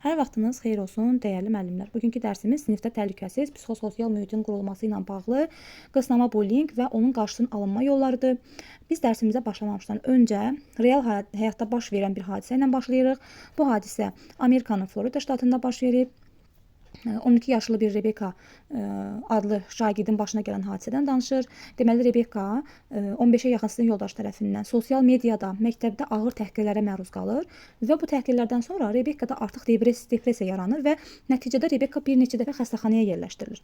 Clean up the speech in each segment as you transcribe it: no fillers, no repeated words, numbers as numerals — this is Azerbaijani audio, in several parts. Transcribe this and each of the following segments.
Hər vaxtınız xeyir olsun, dəyərli müəllimlər. Bugünkü dərsimiz sinifdə təhlükəsiz psixososial mühitin qurulması ilə bağlı qısnama bullying və onun qarşısının alınma yollarıdır. Biz dərsimizə başlamamışdan öncə real həyatda baş verən bir hadisə ilə başlayırıq. Bu hadisə Amerikanın Florida ştatında baş verib. 12 yaşlı bir Rebecca adlı şagirdin başına gələn hadisədən danışır. Deməli, Rebecca 15-ə yaxın sinif yoldaşı tərəfindən sosial mediada, məktəbdə ağır təhqirlərə məruz qalır və bu təhqirlərdən sonra Rebecca'da artıq depressiya yaranır və nəticədə Rebecca bir neçə dəfə xəstəxanaya yerləşdirilir.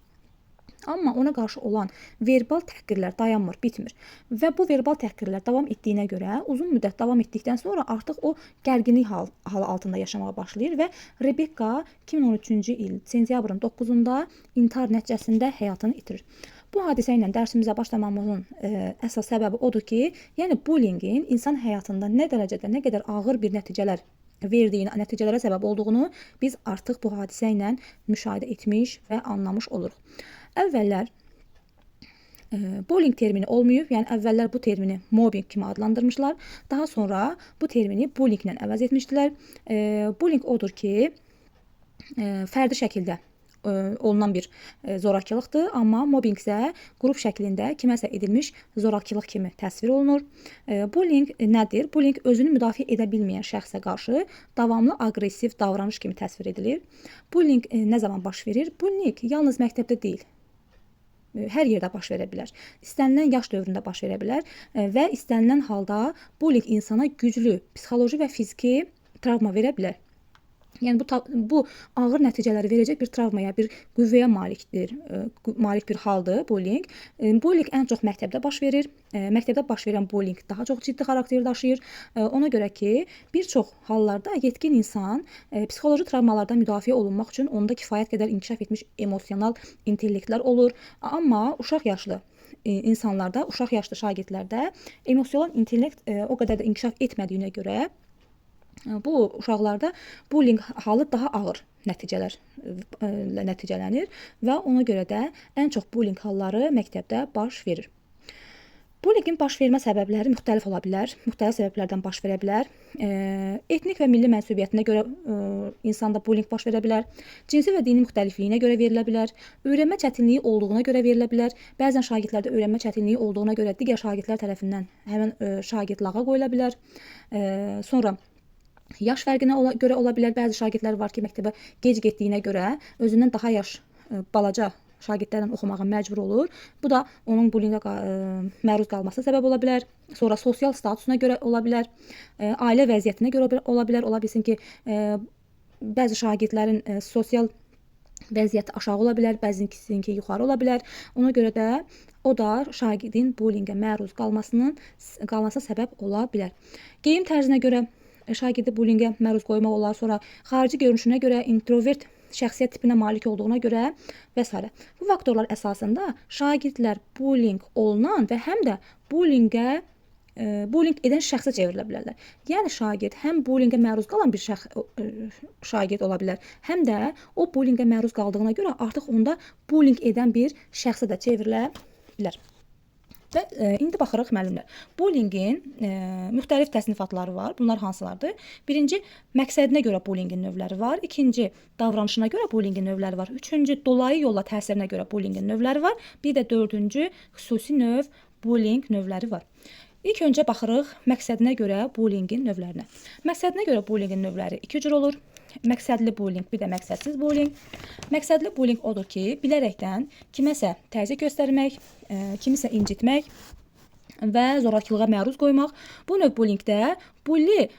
Amma ona qarşı olan verbal təhqirlər dayanmır, bitmir. Və bu verbal təhqirlər davam etdiyinə görə, uzun müddət davam etdikdən sonra artıq o gərginlik halı altında yaşamağa başlayır və Rebecca 2013-cü il sentyabrın 9-da intihar nəticəsində həyatını itirir. Bu hadisə ilə dərsimizə başlamamızın əsas səbəbi odur ki, yəni bullyingin insan həyatında nə dərəcədə, nə qədər ağır bir nəticələrə səbəb olduğunu biz artıq bu hadisə ilə müşahidə etmiş və anlamış oluruq. Əvvəllər bullying termini olmayıb, yəni əvvəllər bu termini mobbing kimi adlandırmışlar. Daha sonra bu termini bullying ilə əvəz etmişdilər. Bullying odur ki, fərdi şəkildə olunan bir zorakılıqdır, amma mobbing isə qrup şəklində kiməsə edilmiş zorakılıq kimi təsvir olunur. Bullying nədir? Bullying özünü müdafiə edə bilməyən şəxsə qarşı davamlı aqressiv davranış kimi təsvir edilir. Bullying nə zaman baş verir? Bullying yalnız məktəbdə deyil, hər yerdə baş verə bilər. İstənilən yaş dövründə baş verə bilər və istənilən halda bullying insana güclü psixoloji və fiziki travma verə bilər. Yəni bu ağır nəticələri verəcək bir travmaya, bir qüvvəyə malik bir haldır bullying. Bullying ən çox məktəbdə baş verir. Məktəbdə baş verən bullying daha çox ciddi xarakter daşıyır. Ona görə ki, bir çox hallarda yetkin insan psixoloji travmalardan müdafiə olunmaq üçün onda kifayət qədər inkişaf etmiş emosional intellektlər olur. Amma uşaq yaşlı insanlarda, uşaq yaşlı şagirdlərdə emosional intellekt o qədər də inkişaf etmədiyinə görə bu uşaqlarda bullying halı daha ağır nəticələrlə nəticələnir və ona görə də ən çox bullying halları məktəbdə baş verir. Bullyingin baş vermə səbəbləri müxtəlif ola bilər, müxtəlif səbəblərdən baş verə bilər. Etnik və milli mənsubiyyətinə görə insanda bullying baş verə bilər, cinsi və dini müxtəlifliyinə görə verilə bilər, öyrənmə çətinliyi olduğuna görə verilə bilər. Bəzən şagirdlərdə öyrənmə çətinliyi olduğuna görə digər şagirdlər tərəfindən həmin şagird lağa qoyula bilər. Sonra yaş fərqinə görə ola bilər. Bəzi şagirdlər var ki, məktəbə gec getdiyinə görə özündən daha balaca şagirdlərlə oxumağa məcbur olur. Bu da onun bullyingə məruz qalmasına səbəb ola bilər. Sonra sosial statusuna görə ola bilər. Ailə vəziyyətinə görə ola bilər. Ola bilsin ki, bəzi şagirdlərin sosial vəziyyəti aşağı ola bilər, bəzisininki yuxarı ola bilər. Ona görə də o da şagirdin bullyingə məruz qalmasına səbəb ola bilər. Geyim tərzinə görə şagirdi bullyingə məruz qoymaq olar, sonra xarici görünüşünə görə, introvert şəxsiyyət tipinə malik olduğuna görə və s. Bu faktorlar əsasında şagirdlər bullying olunan və həm də bullying edən şəxsə çevrilə bilərlər. Yəni şagird həm bullyingə məruz qalan bir şagird ola bilər, həm də o bullyingə məruz qaldığına görə artıq onda bullying edən bir şəxsə də çevrilə bilər. Və indi baxırıq müəllimlər. Bullyingin müxtəlif təsnifatları var. Bunlar hansılardır? Birinci, məqsədinə görə bullyingin növləri var. İkinci, davranışına görə bullyingin növləri var. Üçüncü, dolayı yolla təsirinə görə bullyingin növləri var. Bir də dördüncü, xüsusi növ bullying növləri var. İlk öncə baxırıq məqsədinə görə bullyingin növlərinə. Məqsədinə görə bullyingin növləri iki cür olur. Məqsədli bullying, bir də məqsədsiz bullying. Məqsədli bullying odur ki, bilərəkdən kiməsə təzyiq göstərmək, kimisə incitmək və zorakılığa məruz qoymaq. Bu növ bullyingdə bully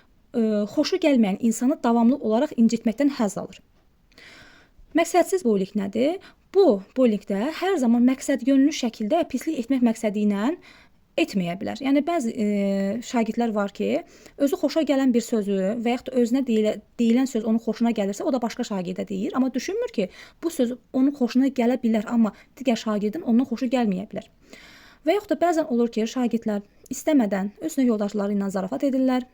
xoşu gəlməyən insanı davamlı olaraq incitməkdən həzz alır. Məqsədsiz bullying nədir? Bu bullyingdə hər zaman məqsəd yönlü şəkildə pislik etmək məqsədi ilə etməyə bilər. Yəni bəzi şagirdlər var ki, özü xoşa gələn bir sözü və yaxud da özünə deyilən söz onun xoşuna gəlirsə, o da başqa şagirdə deyir, amma düşünmür ki, bu söz onun xoşuna gələ bilər, amma digər şagirdin ondan xoşu gəlməyə bilər. Və yaxud da bəzən olur ki, şagirdlər istəmədən öz sinif yoldaşları ilə zarafat edirlər.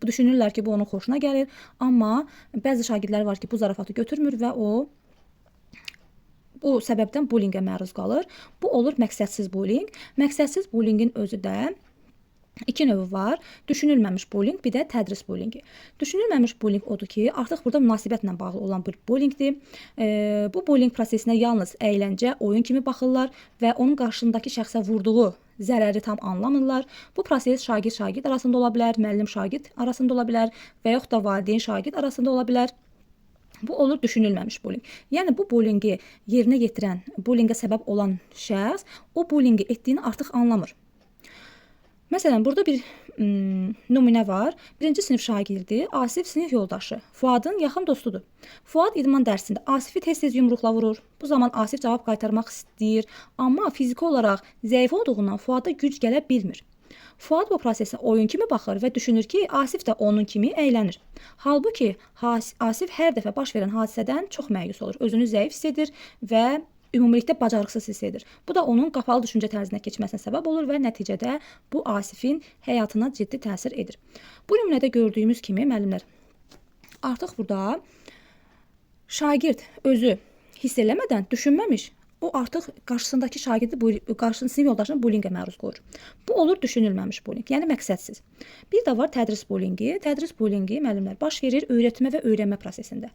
Düşünürlər ki, bu onun xoşuna gəlir, amma bəzi şagirdlər var ki, bu zarafatı götürmür və bu səbəbdən bullyingə məruz qalır. Bu olur məqsədsiz bullying. Məqsədsiz bullyingin özü də İki növü var. Düşünülməmiş bullying, bir də tədris bullyingi. Düşünülməmiş bullying odur ki, artıq burada münasibətlə bağlı olan bir bullyingdir. Bu bullying prosesinə yalnız əyləncə, oyun kimi baxırlar və onun qarşısındakı şəxsə vurduğu zərəri tam anlamırlar. Bu proses şagird-şagird arasında ola bilər, müəllim-şagird arasında ola bilər və yaxud da valideyn-şagird arasında ola bilər. Bu olur düşünülməmiş bullying. Yəni bu bullyingi yerinə yetirən, bullyingə səbəb olan şəxs o bullyingi etdiyini artıq anlamır. Məsələn, burada bir nümunə var. 1-ci sinif şagirdi Asif sinif yoldaşı Fuadın yaxın dostudur. Fuad idman dərsində Asifi tez-tez yumruqla vurur. Bu zaman Asif cavab qaytarmaq istəyir, amma fiziki olaraq zəif olduğundan Fuada güc gələ bilmir. Fuad bu prosesə oyun kimi baxır və düşünür ki, Asif də onun kimi əylənir. Halbuki Asif hər dəfə baş verən hadisədən çox məyus olur, özünü zəif hiss edir və ümumilikdə bacarıqsız hiss edir. Bu da onun qapalı düşüncə tərzinə keçməsinə səbəb olur və nəticədə bu Asifin həyatına ciddi təsir edir. Bu nümunədə gördüyümüz kimi müəllimlər, artıq burada şagird özü hiss eləmədən, düşünməmiş, o artıq qarşısındakı şagirdi, qarşısındakı sinif yoldaşını bullyingə məruz qoyur. Bu olur düşünülməmiş bullying, yəni məqsədsiz. Bir də var tədris bullyingi. Tədris bullyingi müəllimlər baş verir öyrətmə və öyrənmə prosesində.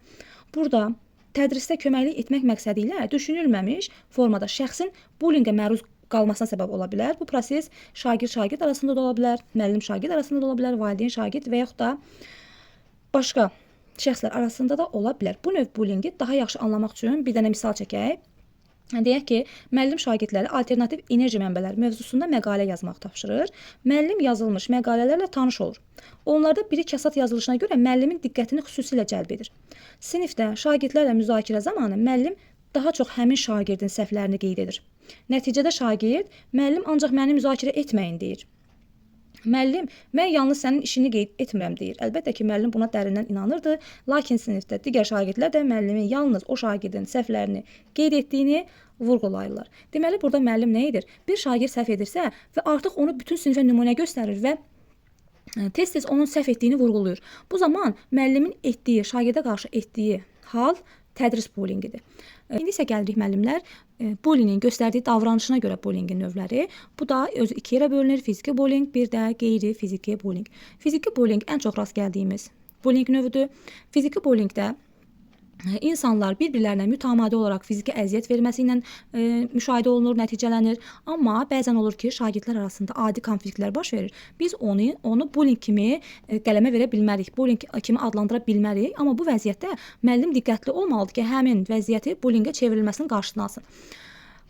Burada tədrisdə köməklik etmək məqsədi ilə düşünülməmiş formada şəxsin bullyingə məruz qalmasına səbəb ola bilər. Bu proses şagird-şagird arasında da ola bilər, müəllim-şagird arasında da ola bilər, valideyn-şagird və yaxud da başqa şəxslər arasında da ola bilər. Bu növ bullyingi daha yaxşı anlamaq üçün bir dənə misal çəkək. Deyək ki, müəllim şagirdləri alternativ enerji mənbələri mövzusunda məqalə yazmaq tapşırır. Müəllim yazılmış məqalələrlə tanış olur. Onlarda biri kəsat yazılışına görə müəllimin diqqətini xüsusilə cəlb edir. Sinifdə şagirdlərlə müzakirə zamanı müəllim daha çox həmin şagirdin səhvlərini qeyd edir. Nəticədə şagird, müəllim ancaq məni müzakirə etməyin deyir. Müəllim, mən yalnız sənin işini qeyd etmirəm deyir. Əlbəttə ki, müəllim buna dərindən inanırdı, lakin sinifdə digər şagirdlər də müəllimin yalnız o şagirdin səhvlərini qeyd etdiyini vurğulayırlar. Deməli, burada müəllim nə edir? Bir şagird səhv edirsə və artıq onu bütün sinifə nümunə göstərir və tez-tez onun səhv etdiyini vurğulayır. Bu zaman müəllimin etdiyi, şagirdə qarşı etdiyi hal tədris bullyingidir. İndi isə gəlirik müəllimlər, bullyingin göstərdiyi davranışına görə bullyingin növləri. Bu da özü iki yerə bölünür. Fiziki bullying, bir də qeyri-fiziki bullying. Fiziki bullying ən çox rast gəldiyimiz bullying növüdür. Fiziki bullyingdə insanlar bir-birlərinə mütəmadi olaraq fiziki əziyyət verməsi ilə müşahidə olunur, nəticələnir. Amma bəzən olur ki, şagirdlər arasında adi konfliktlər baş verir. Biz onu bullying kimi qələmə verə bilmərik, bullying kimi adlandıra bilmərik. Amma bu vəziyyətdə müəllim diqqətli olmalıdır ki, həmin vəziyyəti bullyingə çevrilməsinin qarşısını alsın.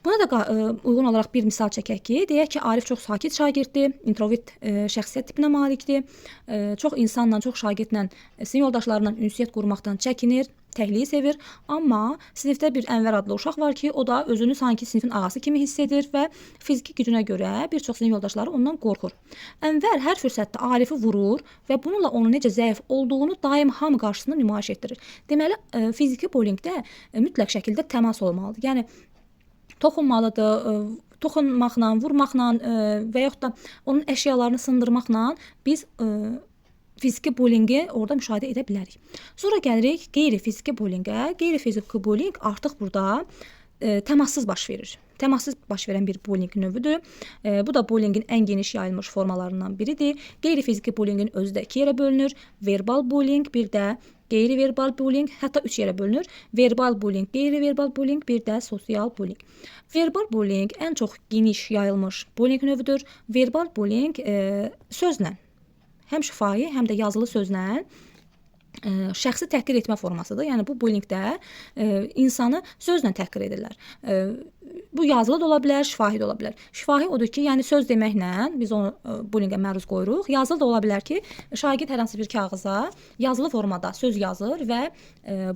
Buna da uyğun olaraq bir misal çəkək ki, deyək ki, Arif çox sakit şagirddir, introvert şəxsiyyət tipinə malikdir, çox insanla, çox şagirdlə, sinif yoldaşlarla ünsiyyət qurmaqdan çəkinir, təkliyi sevir, amma sinifdə bir Ənvər adlı uşaq var ki, o da özünü sanki sinifin ağası kimi hiss edir və fiziki gücünə görə bir çox sinif yoldaşları ondan qorxur. Ənvər hər fürsətdə Arifi vurur və bununla onun necə zəif olduğunu daim hamı qarşısında nümayiş etdirir. Deməli, fiziki bullyingdə mütləq şəkildə təmas olmalıdır. Yəni, toxunmalıdır, toxunmaqla, vurmaqla və yaxud da onun əşyalarını sındırmaqla biz fiziki bullyingi orada müşahidə edə bilərik. Sonra gəlirik qeyri-fiziki bullyingə. Qeyri-fiziki bullying artıq burada təmassız baş verir. Təmassız baş verən bir bullying növüdür. Bu da bullyingin ən geniş yayılmış formalarından biridir. Qeyri-fiziki bullyingin özü də iki yerə bölünür. Verbal bullying, bir də qeyri-verbal bullying, hətta 3 yerə bölünür. Verbal bullying, qeyri-verbal bullying, bir də sosial bullying. Verbal bullying ən çox geniş yayılmış bullying növüdür. Verbal bullying sözlə, həm şifahi, həm də yazılı sözlə şəxsi təhqir etmə formasıdır. Yəni bu bullyingdə insanı sözlə təhqir edirlər. Bu yazılı da ola bilər, şifahi də ola bilər. Şifahi odur ki, yəni söz deməklə biz onu bullyingə məruz qoyuruq. Yazılı da ola bilər ki, şagird hər hansı bir kağıza yazılı formada söz yazır və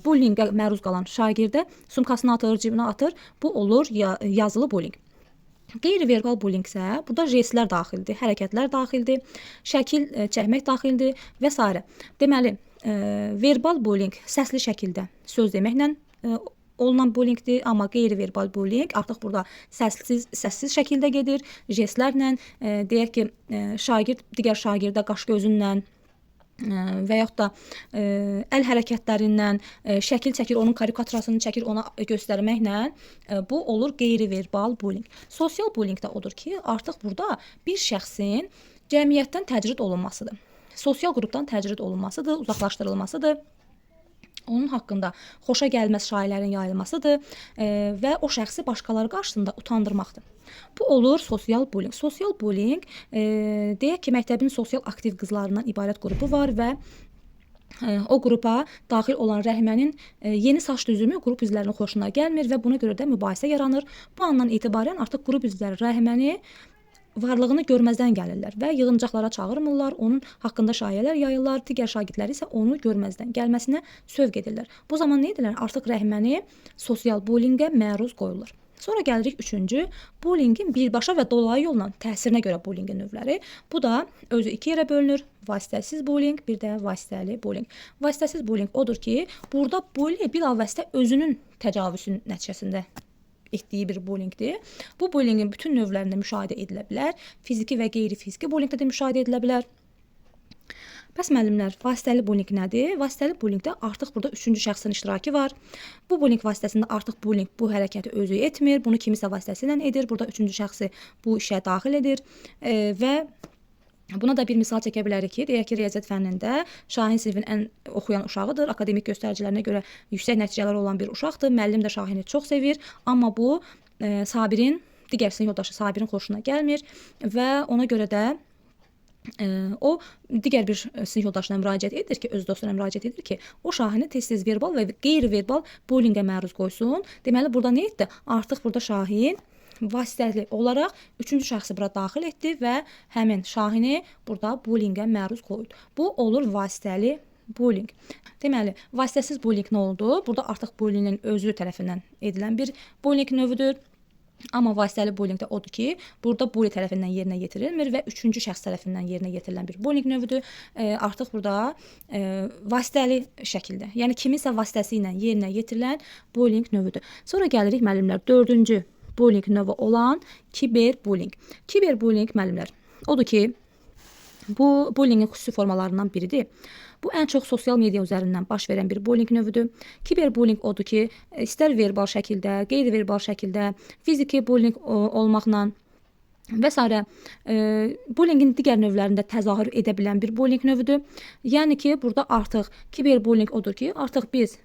bullyingə məruz qalan şagirdə sumkasına atır, cibinə atır. Bu olur yazılı bullying. Qeyri-verbal bullying isə burada jestlər daxildir, hərəkətlər daxildir, şəkil çəkmək daxildir və s. Deməli, verbal bullying səsli şəkildə söz deməklə olunan bullyingdir, amma qeyri-verbal bullying artıq burada səssiz şəkildə gedir, jestlərlə, deyək ki, şagird digər şagirdə qaş gözünlə və yaxud da əl hərəkətlərindən şəkil çəkir, onun karikaturasını çəkir, ona göstərməklə bu olur qeyri-verbal bullying. Sosial bullying də odur ki, artıq burada bir şəxsin cəmiyyətdən təcrid olunmasıdır. Sosial qrupdan təcrid olunmasıdır, uzaqlaşdırılmasıdır. Onun haqqında xoşa gəlməz şayiələrin yayılmasıdır və o şəxsi başqaları qarşısında utandırmaqdır. Bu olur sosial bullying. Sosial bullying deyək ki, məktəbin sosial aktiv qızlarından ibarət qrupu var və o qrupa daxil olan rəhmənin yeni saç düzümü qrup üzvlərinin xoşuna gəlmir və buna görə də mübahisə yaranır. Bu andan etibarən artıq qrup üzvləri rəhməni varlığını görməzdən gəlirlər və yığıncaqlara çağırmırlar, onun haqqında şayələr yayırlar, digər şagirdləri isə onu görməzdən gəlməsinə sövq edirlər. Bu zaman nə edirlər? Artıq rəhməni sosial bullyingə məruz qoyurlar. Sonra gəlirik üçüncü, bullyingin birbaşa və dolayı yolla təsirinə görə bullyingin növləri. Bu da özü iki yerə bölünür. Vasitəsiz bullying, bir də vasitəli bullying. Vasitəsiz bullying odur ki, burada bully bilavasitə özünün təcavüzün nəticəsində etdiyi bir bullyingdir. Bu bullyingin bütün növlərində müşahidə edilə bilər. Fiziki və qeyri-fiziki bullyingdə də müşahidə edilə bilər. Bəs müəllimlər, vasitəli bullying nədir? Vasitəli bullyingdə artıq burada üçüncü şəxsin iştirakı var. Bu bullying vasitəsində artıq bullying bu hərəkəti özü etmir, bunu kimisə vasitəsilə edir. Burada üçüncü şəxsi bu işə daxil edir və buna da bir misal çəkə bilərik ki, deyək ki, riyaziyyat fənnində Şahin sinifin ən oxuyan uşağıdır. Akademik göstəricilərinə görə yüksək nəticələri olan bir uşaqdır. Müəllim də Şahini çox sevir, amma bu Sabirin, digər sinif yoldaşı Sabirin xoşuna gəlmir və ona görə də o digər bir sinif yoldaşına müraciət edir ki, öz dostuna müraciət edir ki, o Şahini tez-tez verbal və qeyri-verbal bullyingə məruz qoysun. Deməli, burada nə etdi? Artıq burada Şahin vasitəli olaraq üçüncü şəxsi bura daxil etdi və həmin Şahini burada bullyingə məruz qoydu. Bu olur vasitəli bullying. Deməli, vasitəsiz bullying nə oldu? Burada artıq bullyingin özü tərəfindən edilən bir bullying növüdür. Amma vasitəli bullying də odur ki, burada bully tərəfindən yerinə yetirilmir və üçüncü şəxs tərəfindən yerinə yetirilən bir bullying növüdür. Artıq burada vasitəli şəkildə, yəni kiminsə vasitəsi ilə yerinə yetirilən bullying növüdür. Sonra gəlirik müəllimlər dördüncü bullying növü olan kiberbullying. Kiberbullying müəllimlər odur ki, bu bullyingin xüsusi formalarından biridir. Bu ən çox sosial media üzərindən baş verən bir bullying növüdür. Kiberbullying odur ki, istər verbal şəkildə, qeyri-verbal şəkildə, fiziki bullying olmaqla və s. Bullyingin digər növlərində təzahür edə bilən bir bullying növüdür. Yəni ki, burada artıq kiberbullying odur ki, artıq biz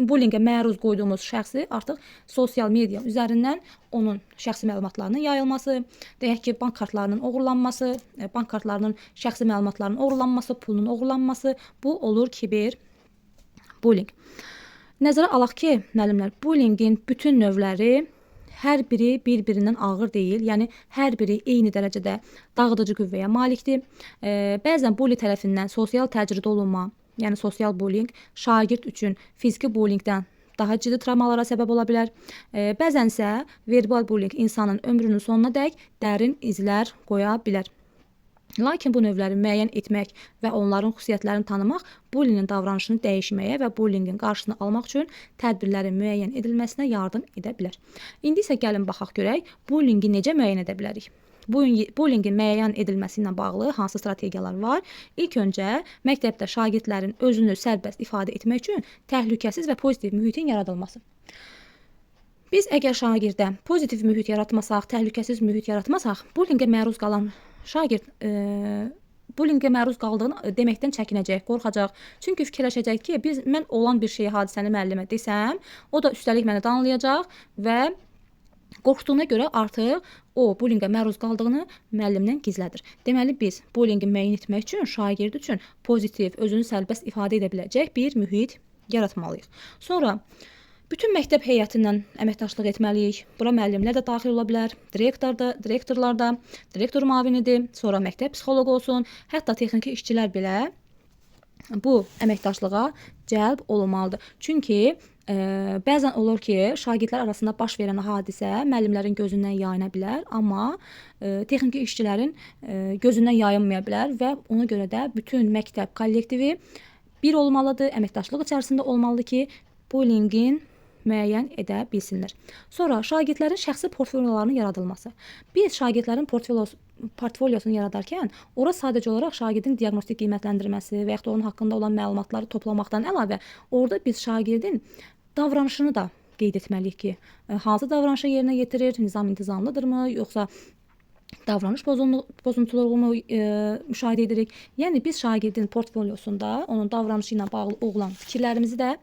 bullyingə məruz qoyduğumuz şəxsi artıq sosial media üzərindən onun şəxsi məlumatlarının yayılması, deyək ki, bank kartlarının oğurlanması, bank kartlarının şəxsi məlumatlarının oğurlanması, pulunun oğurlanması, bu olur kiberbullying. Nəzərə alaq ki, müəllimlər, bullyingin bütün növləri hər biri bir-birindən ağır deyil, yəni hər biri eyni dərəcədə dağıdıcı qüvvəyə malikdir. Bəzən bully tərəfindən sosial təcrid olunma, yəni sosial bullying şagird üçün fiziki bullyingdən daha ciddi travmalara səbəb ola bilər. Bəzən isə verbal bullying insanın ömrünün sonuna dək dərin izlər qoya bilər. Lakin bu növləri müəyyən etmək və onların xüsusiyyətlərini tanımaq bullyingin davranışını dəyişməyə və bullyingin qarşısını almaq üçün tədbirlərin müəyyən edilməsinə yardım edə bilər. İndi isə gəlin baxaq görək, bullyingi necə müəyyən edə bilərik? Bullyingin müəyyən edilməsi ilə bağlı hansı strategiyalar var? İlk öncə məktəbdə şagirdlərin özünü sərbəst ifadə etmək üçün təhlükəsiz və pozitiv mühitin yaradılması. Biz əgər şagirdə pozitiv mühit yaratmasaq, təhlükəsiz mühit yaratmasaq, bullyingə məruz qalan şagird bullyingə məruz qaldığını deməkdən çəkinəcək, qorxacaq. Çünki fikirləşəcək ki, mən olan bir şeyi, hadisəni müəllimə desəm, o da üstəlik məni danlayacaq və qorxduğuna görə artıq o bullyingə məruz qaldığını müəllimdən gizlədir. Deməli, biz bullyingi müəyyən etmək üçün şagird üçün pozitiv, özünü sərbəst ifadə edə biləcək bir mühit yaratmalıyıq. Sonra bütün məktəb heyətindən əməkdaşlıq etməliyik. Bura müəllimlər də daxil ola bilər, direktorlar da, direktor müavinidir, sonra məktəb psixoloqu olsun, hətta texniki işçilər belə bu əməkdaşlığa cəlb olunmalıdır. Çünki bəzən olur ki, şagirdlər arasında baş verən hadisə müəllimlərin gözündən yayına bilər, amma texniki işçilərin gözündən yayınmaya bilər və ona görə də bütün məktəb kollektivi bir olmalıdır, əməkdaşlıq içərisində olmalıdır ki, bullyingin müəyyən edə bilsinlər. Sonra şagirdlərin şəxsi portfolyolarının yaradılması. Biz şagirdlərin portfolyosunu yaradarkən, ora sadəcə olaraq şagirdin diaqnostik qiymətləndirməsi və yaxud da onun haqqında olan məlumatları toplamaqdan əlavə, orada biz şagirdin davranışını da qeyd etməliyik ki, hansı davranışı yerinə yetirir, nizam-intizamlıdırmı, yoxsa davranış bozuntularını müşahidə edirik. Yəni biz şagirdin portfolyosunda onun davranışı ilə bağlı olan fikirlərimizi də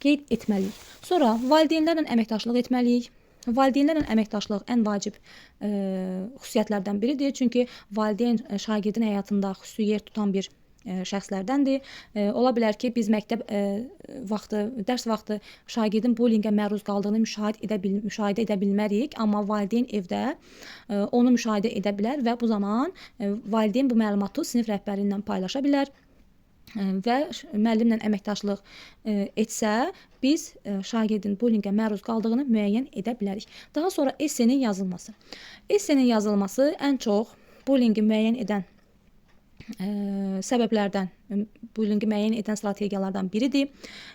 qeyd etməliyik. Sonra valideynlərlə əməkdaşlıq etməliyik. Valideynlərlə əməkdaşlıq ən vacib xüsusiyyətlərdən biridir. Çünki valideyn şagirdin həyatında xüsusi yer tutan bir şəxslərdəndir. Ola bilər ki, biz məktəb vaxtı, dərs vaxtı şagirdin bullyingə məruz qaldığını müşahidə edə bilmərik, amma valideyn evdə onu müşahidə edə bilər və bu zaman valideyn bu məlumatı sinif rəhbəri ilə paylaşa bilər və müəllimlə əməkdaşlıq etsə, biz şagirdin bullyingə məruz qaldığını müəyyən edə bilərik. Daha sonra essenin yazılması. Essenin yazılması ən çox bullyingi müəyyən edən səbəblərdən, bullyingi müəyyən edən strategiyalardan biridir.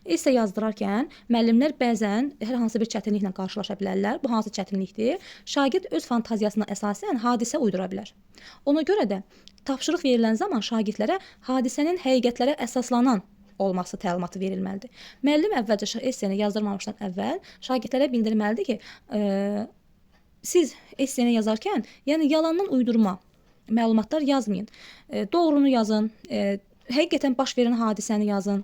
Esse yazdırarkən müəllimlər bəzən hər hansı bir çətinliklə qarşılaşa bilərlər. Bu hansı çətinlikdir? Şagird öz fantaziyasına əsasən hadisə uydura bilər. Ona görə də tapşırıq verilən zaman şagirdlərə hadisənin həqiqətlərə əsaslanan olması təlimatı verilməlidir. Müəllim əvvəlcə esseni yazdırmamışdan əvvəl şagirdlərə bildirməlidir ki, siz esseni yazarkən, yəni yalandan uydurma məlumatlar yazmayın. Doğrunu yazın, həqiqətən baş verən hadisəni yazın.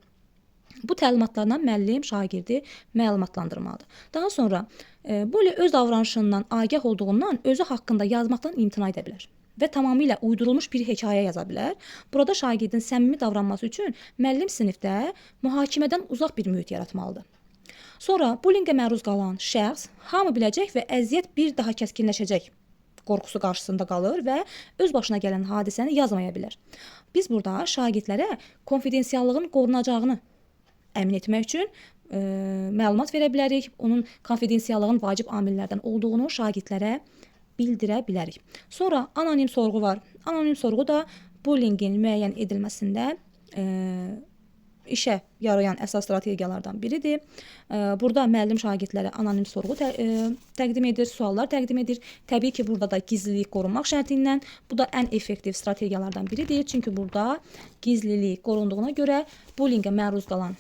Bu təlimatlarla müəllim şagirdi məlumatlandırmalıdır. Daha sonra bully öz davranışından agah olduğundan özü haqqında yazmaqdan imtina edə bilər və tamamilə uydurulmuş bir hekayə yaza bilər. Burada şagirdin səmimi davranması üçün müəllim sinifdə mühakimədən uzaq bir mühit yaratmalıdır. Sonra bullyingə məruz qalan şəxs hamı biləcək və əziyyət bir daha kəskinləşəcək qorxusu qarşısında qalır və öz başına gələn hadisəni yazmaya bilər. Biz burada şagirdlərə konfidensiallığın qorunacağını əmin etmək üçün məlumat verə bilərik. Onun konfidensiallığın vacib amillərdən olduğunu şagirdlərə bildirə bilərik. Sonra anonim sorğu var. Anonim sorğu da bullyingin müəyyən edilməsində işə yarayan əsas strategiyalardan biridir. Burada müəllim şagirdlərə anonim sorğu təqdim edir, suallar təqdim edir. Təbii ki, burada da gizlilik qorunmaq şərti ilə bu da ən effektiv strategiyalardan biridir. Çünki burada gizlilik qorunduğuna görə bullyingə məruz qalan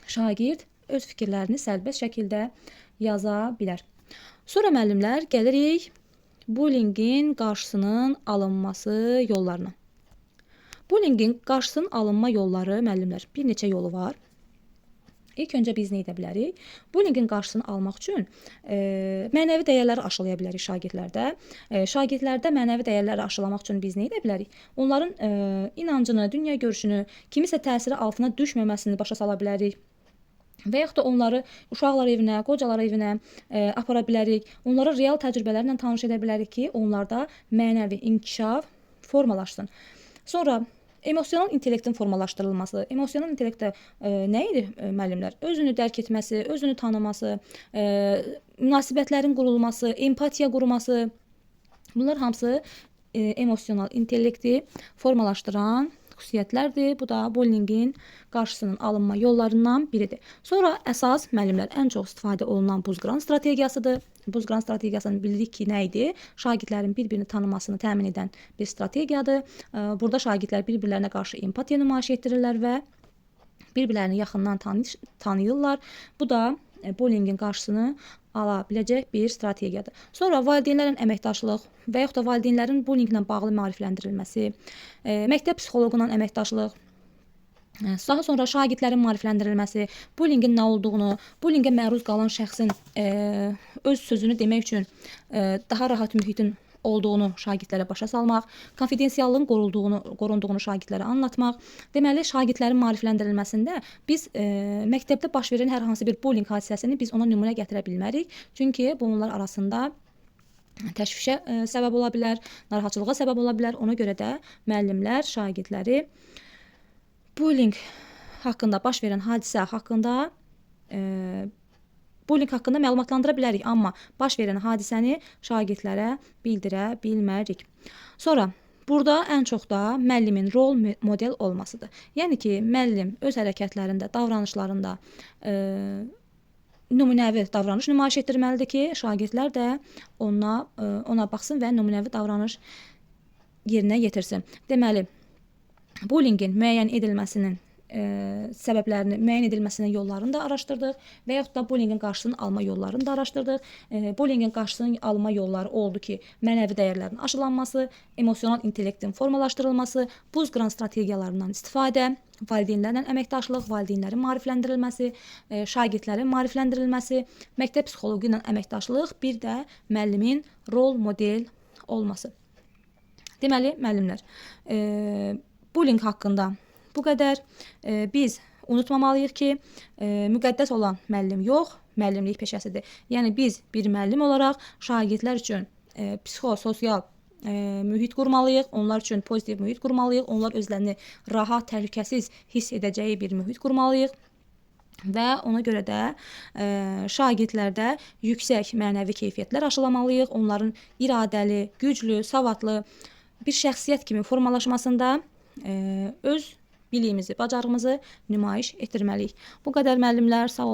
şagird öz fikirlərini sərbəst şəkildə yaza bilər. Sonra müəllimlər gəlirik bullyingin qarşısının alınması yollarına. Bullyingin qarşısının alınma yolları müəllimlər bir neçə yolu var. İlk öncə biz nə edə bilərik? Bullyingin qarşısını almaq üçün mənəvi dəyərləri aşılaya bilərik şagirdlərdə. Şagirdlərdə mənəvi dəyərləri aşılamaq üçün biz nə edə bilərik? Onların inancını, dünya görüşünü, kimisə təsiri altına düşməməsini başa sala bilərik. Və yaxud da onları uşaqlar evinə, qocalar evinə apara bilərik. Onlara real təcrübələrlə tanış edə bilərik ki, onlarda mənəvi inkişaf formalaşsın. Sonra emosional intellektin formalaşdırılması. Emosional intellektdə nə idi müəllimlər? Özünü dərk etməsi, özünü tanıması, münasibətlərin qurulması, empatiya qurması. Bunlar hamısı emosional intellekti formalaşdıran xüsusiyyətlərdir. Bu da bullyingin qarşısının alınma yollarından biridir. Sonra əsas müəllimlər ən çox istifadə olunan buzqıran strategiyasıdır. Buzqıran strategiyasını bildik ki, nə idi? Şagirdlərin bir-birini tanımasını təmin edən bir strategiyadır. Burada şagirdlər bir-birlərinə qarşı empatiya nümayiş etdirirlər və bir-birlərini yaxından tanıyırlar. Bu da bullyingin qarşısını ala biləcək bir strategiyadır. Sonra valideynlərin əməkdaşlıq və yaxud da valideynlərin bullyinglə bağlı maarifləndirilməsi, məktəb psixoloqunun əməkdaşlıq, daha sonra şagirdlərin maarifləndirilməsi, bullyingin nə olduğunu, bullyingə məruz qalan şəxsin öz sözünü demək üçün daha rahat mühitin olduğunu şagirdlərə başa salmaq, konfidensiallığın qorunduğunu şagirdlərə anlatmaq. Deməli, şagirdlərin maarifləndirilməsində biz məktəbdə baş verən hər hansı bir bullying hadisəsini biz ona nümunə gətirə bilmərik. Çünki bunlar arasında təşvişə səbəb ola bilər, narahatçılığa səbəb ola bilər. Ona görə də müəllimlər şagirdləri bullying haqqında, baş verən hadisə haqqında bullying haqqında məlumatlandıra bilərik, amma baş verən hadisəni şagirdlərə bildirə bilmərik. Sonra burada ən çox da müəllimin rol model olmasıdır. Yəni ki, müəllim öz hərəkətlərində, davranışlarında nümunəvi davranış nümayiş etdirməlidir ki, şagirdlər də ona baxsın və nümunəvi davranış yerinə yetirsin. Deməli, bullyingin müəyyən edilməsinin səbəblərini müəyyən edilməsinin yollarını da araşdırdıq və yaxud da bullyingin qarşısını alma yollarını da araşdırdıq. Bullyingin qarşısını alma yolları oldu ki, mənəvi dəyərlərin aşılanması, emosional intellektin formalaşdırılması, buz qıran strategiyalarından istifadə, valideynlərlə əməkdaşlıq, valideynlərin maarifləndirilməsi, şagirdlərin maarifləndirilməsi, məktəb psixoloqu ilə əməkdaşlıq, bir də müəllimin rol model olması. Deməli, müəllimlər, bullying haqqında bu qədər. Biz unutmamalıyıq ki, müqəddəs olan müəllim yox, müəllimlik peşəsidir. Yəni biz bir müəllim olaraq şagirdlər üçün psixososial mühit qurmalıyıq, onlar üçün pozitiv mühit qurmalıyıq, onlar özlərini rahat, təhlükəsiz hiss edəcəyi bir mühit qurmalıyıq. Və ona görə də şagirdlərdə yüksək mənəvi keyfiyyətlər aşılamalıyıq. Onların iradəli, güclü, savadlı bir şəxsiyyət kimi formalaşmasında öz biliyimizi, bacarığımızı nümayiş etdirməliyik. Bu qədər müəllimlər, sağ olun.